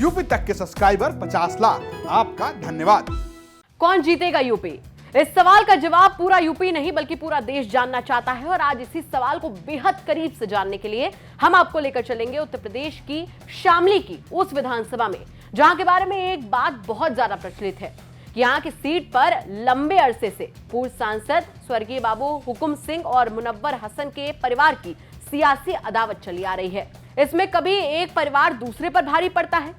UP तक के subscriber 50 lakh, आपका धन्यवाद। कौन जीतेगा यूपी? इस सवाल का जवाब पूरा यूपी नहीं बल्कि पूरा देश जानना चाहता है। और आज इसी सवाल को बेहद करीब से जानने के लिए हम आपको लेकर चलेंगे उत्तर प्रदेश की शामली की उस विधानसभा में, जहां के बारे में एक बात बहुत ज्यादा प्रचलित है कि यहाँ की सीट पर लंबे अरसे से पूर्व सांसद स्वर्गीय बाबू हुकुम सिंह और मुनव्वर हसन के परिवार की सियासी अदावत चली आ रही है। इसमें कभी एक परिवार दूसरे पर भारी पड़ता है।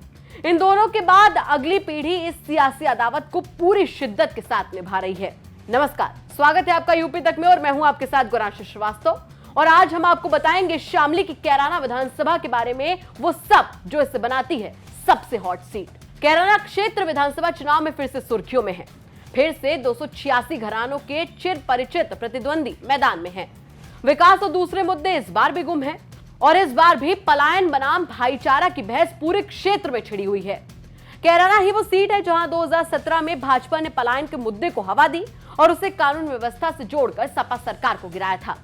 इन दोनों के बाद अगली पीढ़ी इस सियासी अदावत को पूरी शिद्दत के साथ निभा रही है। नमस्कार, स्वागत है आपका यूपी तक में और मैं हूं आपके साथ गौरांश श्रीवास्तव। और आज हम आपको बताएंगे शामली की कैराना विधानसभा के बारे में, वो सब जो इसे बनाती है सबसे हॉट सीट। कैराना क्षेत्र विधानसभा चुनाव में फिर से सुर्खियों में है। फिर से 286 घरानों के चिर परिचित प्रतिद्वंदी मैदान में हैं। विकास और दूसरे मुद्दे इस बार भी गुम हैं और इस बार भी पलायन बनाम भाईचारा की बहस पूरे क्षेत्र में छिड़ी हुई है। कैराना ही वो सीट है जहां 2017 में भाजपा ने पलायन के मुद्दे को हवा दी और उसे कानून व्यवस्था से जोड़कर सपा सरकार को गिराया था।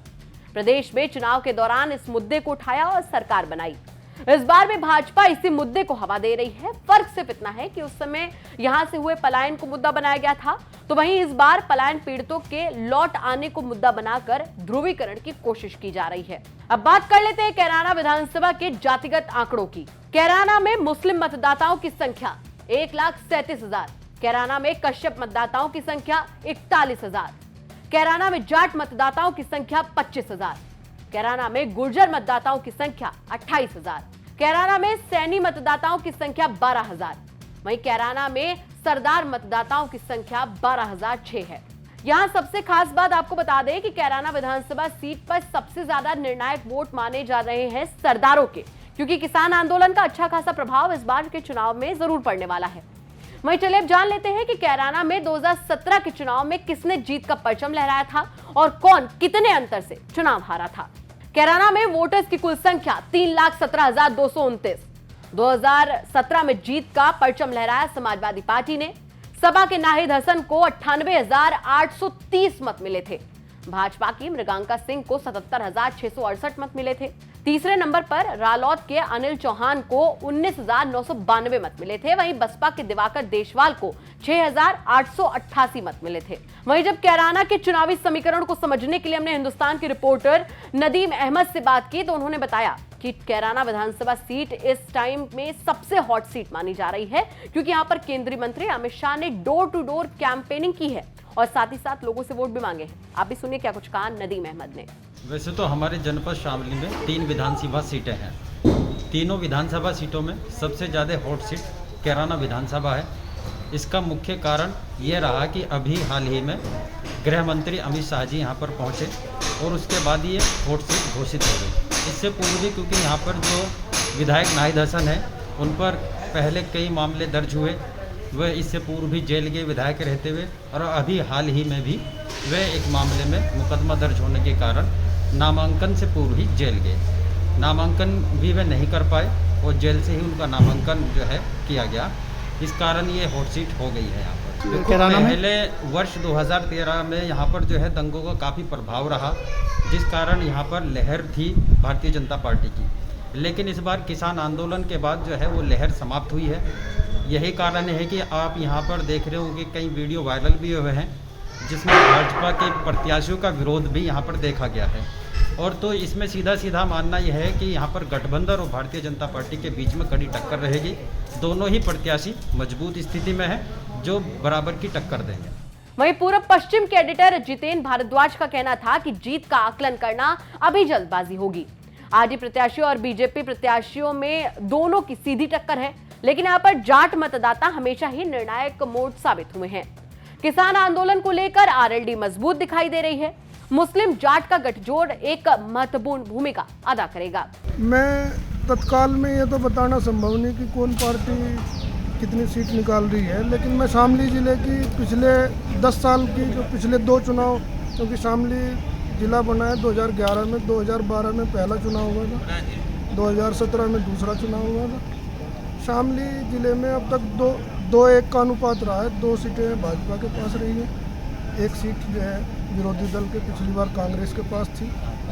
प्रदेश में चुनाव के दौरान इस मुद्दे को उठाया और सरकार बनाई। इस बार भी भाजपा इसी मुद्दे को हवा दे रही है। फर्क सिर्फ इतना है कि उस समय यहां से हुए पलायन को मुद्दा बनाया गया था, तो वहीं इस बार पलायन पीड़ितों के लौट आने को मुद्दा बनाकर ध्रुवीकरण की कोशिश की जा रही है। अब बात कर लेते हैं कैराना विधानसभा के जातिगत आंकड़ों की। कैराना में मुस्लिम मतदाताओं की संख्या 1,37,000। कैराना में कश्यप मतदाताओं की संख्या 41,000। कैराना में जाट मतदाताओं की संख्या 25,000। कैराना में गुर्जर मतदाताओं की संख्या 28,000। कैराना में सैनी मतदाताओं की संख्या 12,000। वहीं कैराना में सरदार मतदाताओं की संख्या 12,006 है। यहां सबसे खास बात आपको बता दें कि कैराना विधानसभा सीट पर सबसे ज्यादा निर्णायक वोट माने जा रहे हैं सरदारों के, क्योंकि किसान आंदोलन का अच्छा खासा प्रभाव इस बार के चुनाव में जरूर पड़ने वाला है। वहीं चलिए अब जान लेते हैं कि कैराना में 2017 के चुनाव में किसने जीत का परचम लहराया था और कौन कितने अंतर से चुनाव हारा था। कैराना में वोटर्स की कुल संख्या 3,17,229। 2017 में जीत का परचम लहराया समाजवादी पार्टी ने। सपा के नाहिद हसन को 98,830 मत मिले थे। भाजपा की मृगांका सिंह को 77,668 मत मिले थे। तीसरे नंबर पर रालोद के अनिल चौहान को 19,992 मत मिले थे। वहीं बसपा के दिवाकर देशवाल को 6,888 मत मिले थे। वहीं जब कैराना के चुनावी समीकरण को समझने के लिए हमने हिंदुस्तान के रिपोर्टर नदीम अहमद से बात की, तो उन्होंने बताया कि कैराना विधानसभा सीट इस टाइम में सबसे हॉट सीट मानी जा रही है, क्योंकि यहां पर केंद्रीय मंत्री अमित शाह ने डोर टू डोर कैंपेनिंग की है और साथ ही साथ लोगों से वोट भी मांगे हैं। आप भी सुनिए क्या कुछ कहा नदीम अहमद ने। वैसे तो हमारे जनपद शामली में 3 विधानसभा सीटें हैं। तीनों विधानसभा सीटों में सबसे ज़्यादा हॉट सीट कैराना विधानसभा है। इसका मुख्य कारण ये रहा कि अभी हाल ही में गृह मंत्री अमित शाह जी यहाँ पर पहुँचे और उसके बाद ये हॉट सीट घोषित हो गई। इससे पूर्व भी क्योंकि यहाँ पर जो विधायक नाहिद हसन है उन पर पहले कई मामले दर्ज हुए, वह इससे पूर्व भी जेल गए विधायक रहते हुए, और अभी हाल ही में भी वे एक मामले में मुकदमा दर्ज होने के कारण नामांकन से पूर्व ही जेल गए। नामांकन भी वे नहीं कर पाए और जेल से ही उनका नामांकन जो है किया गया। इस कारण ये हॉट सीट हो गई है यहाँ पर। पहले वर्ष 2013 में यहाँ पर जो है दंगों का काफ़ी प्रभाव रहा, जिस कारण यहाँ पर लहर थी भारतीय जनता पार्टी की। लेकिन इस बार किसान आंदोलन के बाद जो है वो लहर समाप्त हुई है। यही कारण है कि आप यहाँ पर देख रहे हो कि कई वीडियो वायरल भी हुए हैं जिसमें भाजपा के प्रत्याशियों का विरोध भी यहाँ पर देखा गया है। और तो इसमें सीधा सीधा मानना यह है कि यहाँ पर गठबंधन और भारतीय जनता पार्टी के बीच में कड़ी टक्कर रहेगी। दोनों ही प्रत्याशी मजबूत स्थिति में है जो बराबर की टक्कर देंगे। वहीं पूर्व पश्चिम के एडिटर जितेन भारद्वाज का कहना था कि जीत का आकलन करना अभी जल्दबाजी होगी। आरडी प्रत्याशियों और बीजेपी प्रत्याशियों में दोनों की सीधी टक्कर है, लेकिन यहाँ पर जाट मतदाता हमेशा ही निर्णायक मोड़ साबित हुए हैं। किसान आंदोलन को लेकर आरएलडी मजबूत दिखाई दे रही है। मुस्लिम जाट का गठजोड़ एक महत्वपूर्ण भूमिका अदा करेगा। मैं तत्काल में ये तो बताना संभव नहीं कि कौन पार्टी कितनी सीट निकाल रही है, लेकिन मैं शामली जिले की पिछले 10 साल की जो पिछले 2 चुनाव, क्योंकि शामली जिला बना है 2011 में, 2012 में पहला चुनाव हुआ था, 2017 में दूसरा चुनाव हुआ था। शामली जिले में अब तक 2-1 का अनुपात रहा है। 2 सीटें भाजपा के पास रही हैं, 1 सीट जो है विरोधी दल के पिछली बार कांग्रेस के पास थी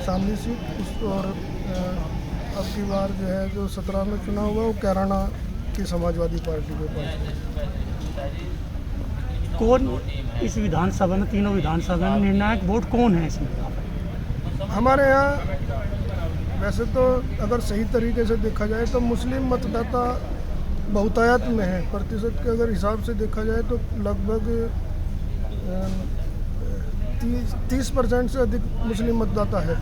शामली सीट। और अब की बार जो है जो 17 में चुनाव हुआ वो कैराना की समाजवादी पार्टी के पास। कौन इस विधानसभा में, तीनों विधानसभा में निर्णायक वोट कौन है इसमें? हमारे यहाँ वैसे तो अगर सही तरीके से देखा जाए तो मुस्लिम मतदाता बहुतायत में है। प्रतिशत के अगर हिसाब से देखा जाए तो लगभग 30% से अधिक मुस्लिम मतदाता है।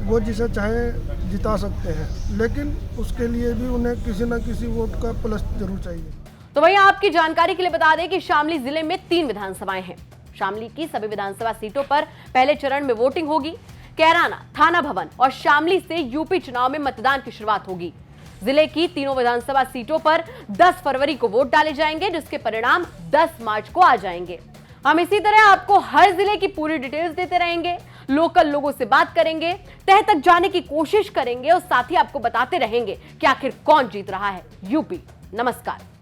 वो जिसे चाहे जिता सकते हैं, लेकिन उसके लिए भी उन्हें किसी न किसी वोट का प्लस जरूर चाहिए। तो वहीं आपकी जानकारी के लिए बता दें कि शामली जिले में 3 विधानसभाएं हैं। शामली की सभी विधानसभा सीटों पर पहले चरण में वोटिंग होगी। कैराना, थाना भवन और शामली से यूपी चुनाव में मतदान की शुरुआत होगी। जिले की तीनों विधानसभा सीटों पर 10 फरवरी को वोट डाले जाएंगे, जिसके परिणाम 10 मार्च को आ जाएंगे। हम इसी तरह आपको हर जिले की पूरी डिटेल्स देते रहेंगे, लोकल लोगों से बात करेंगे, तह तक जाने की कोशिश करेंगे और साथ ही आपको बताते रहेंगे कि आखिर कौन जीत रहा है यूपी। नमस्कार।